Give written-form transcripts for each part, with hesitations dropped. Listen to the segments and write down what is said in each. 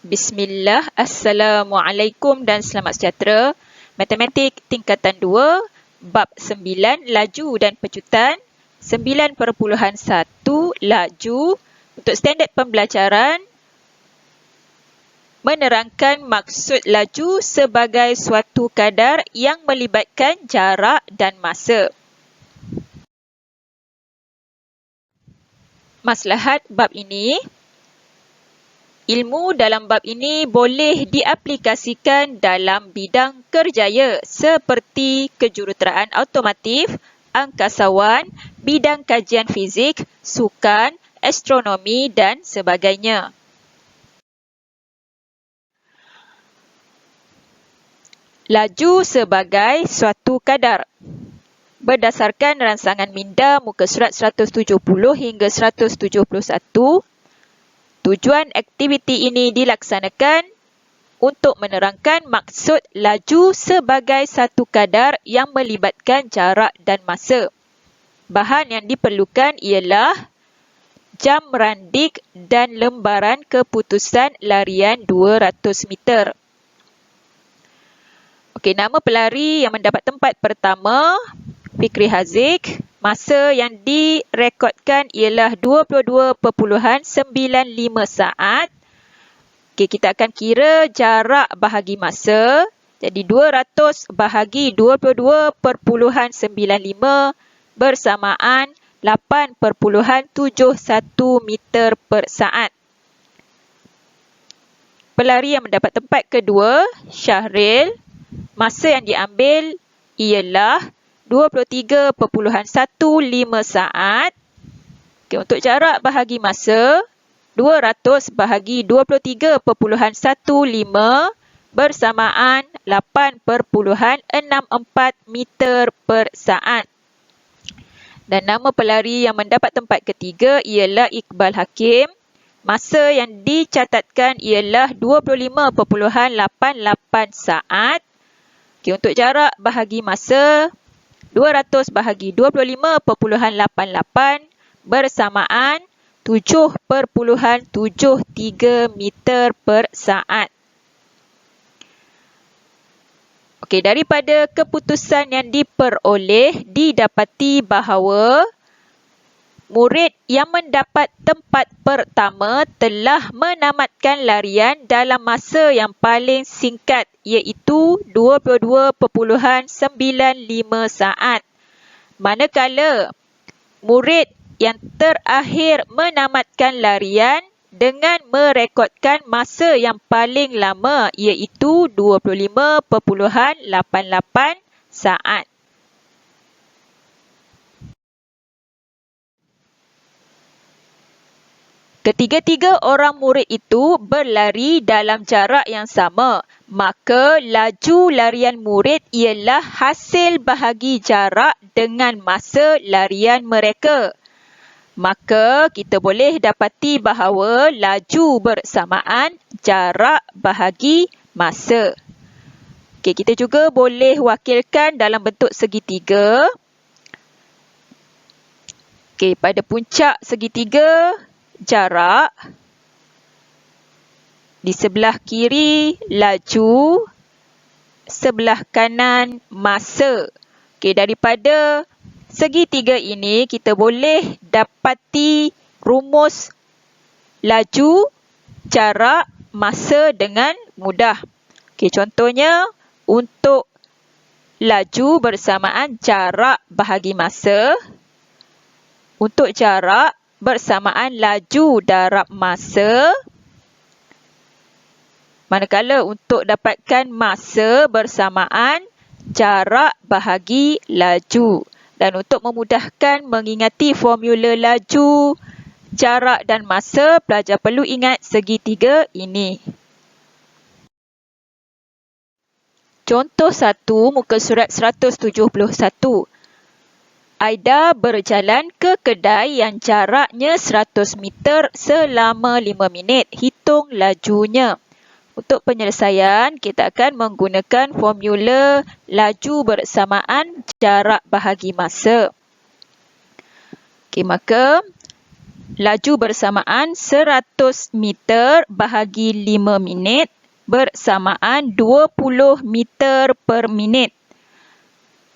Bismillah, Assalamualaikum dan selamat sejahtera. Matematik tingkatan 2, bab 9, laju dan pecutan, 9.1 laju. Untuk standard pembelajaran, menerangkan maksud laju sebagai suatu kadar yang melibatkan jarak dan masa. Maslahat bab ini. Ilmu dalam bab ini boleh diaplikasikan dalam bidang kerjaya seperti kejuruteraan automotif, angkasawan, bidang kajian fizik, sukan, astronomi dan sebagainya. Laju sebagai suatu kadar. Berdasarkan rangsangan minda muka surat 170 hingga 171, tujuan aktiviti ini dilaksanakan untuk menerangkan maksud laju sebagai satu kadar yang melibatkan jarak dan masa. Bahan yang diperlukan ialah jam randik dan lembaran keputusan larian 200 meter. Okey, nama pelari yang mendapat tempat pertama, Fikri Haziq. Masa yang direkodkan ialah 22.95 saat. Okey, kita akan kira jarak bahagi masa. Jadi 200 bahagi 22.95 bersamaan 8.71 meter per saat. Pelari yang mendapat tempat kedua, Syahril. Masa yang diambil ialah 23.15 saat. Okay, untuk jarak bahagi masa, 200 bahagi 23.15 bersamaan 8.64 meter per saat. Dan nama pelari yang mendapat tempat ketiga ialah Iqbal Hakim. Masa yang dicatatkan ialah 25.88 saat. Okay, untuk jarak bahagi masa, 200 bahagi 25.88 bersamaan 7.73 meter per saat. Okey, daripada keputusan yang diperoleh, didapati bahawa murid yang mendapat tempat pertama telah menamatkan larian dalam masa yang paling singkat, iaitu 22.95 saat. Manakala murid yang terakhir menamatkan larian dengan merekodkan masa yang paling lama, iaitu 25.88 saat. Ketiga-tiga orang murid itu berlari dalam jarak yang sama, maka laju larian murid ialah hasil bahagi jarak dengan masa larian mereka. Maka kita boleh dapati bahawa laju bersamaan jarak bahagi masa. Okey, kita juga boleh wakilkan dalam bentuk segitiga. Okey, pada puncak segitiga, jarak, di sebelah kiri laju, sebelah kanan masa. Okey, daripada segitiga ini kita boleh dapati rumus laju, jarak, masa dengan mudah. Okey, contohnya untuk laju bersamaan jarak bahagi masa. Untuk jarak bersamaan laju darab masa. Manakala untuk dapatkan masa bersamaan jarak bahagi laju. Dan untuk memudahkan mengingati formula laju, jarak dan masa, pelajar perlu ingat segitiga ini. Contoh 1, muka surat 171. Aida berjalan ke kedai yang jaraknya 100 meter selama 5 minit. Hitung lajunya. Untuk penyelesaian, kita akan menggunakan formula laju bersamaan jarak bahagi masa. Okey, maka Laju bersamaan 100 meter bahagi 5 minit bersamaan 20 meter per minit.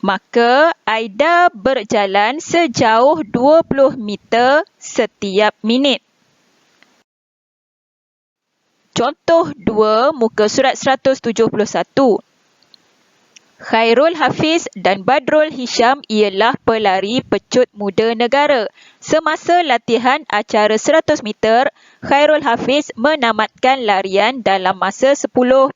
Maka Aida berjalan sejauh 20 meter setiap minit. Contoh 2, muka surat 171. Khairul Hafiz dan Badrul Hisham ialah pelari pecut muda negara. Semasa latihan acara 100 meter, Khairul Hafiz menamatkan larian dalam masa 10.18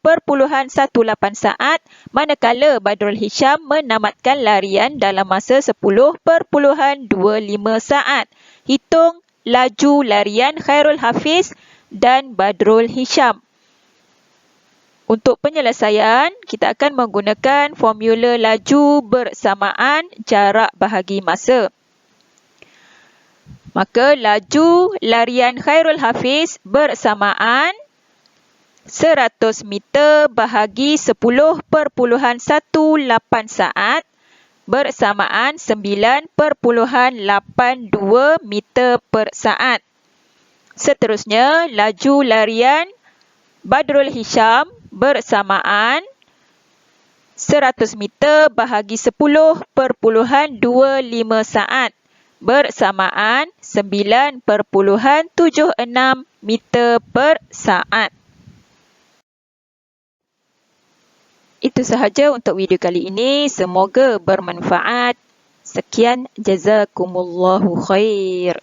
saat, manakala Badrul Hisham menamatkan larian dalam masa 10.25 saat. Hitung laju larian Khairul Hafiz dan Badrul Hisham. Untuk penyelesaian, kita akan menggunakan formula laju bersamaan jarak bahagi masa. Maka laju larian Khairul Hafiz bersamaan 100 meter bahagi 10.18 saat bersamaan 9.82 meter per saat. Seterusnya, laju larian Badrul Hisham bersamaan 100 meter bahagi 10.25 saat bersamaan 9.76 meter per saat. Itu sahaja untuk video kali ini. Semoga bermanfaat. Sekian, jazakumullahu khair.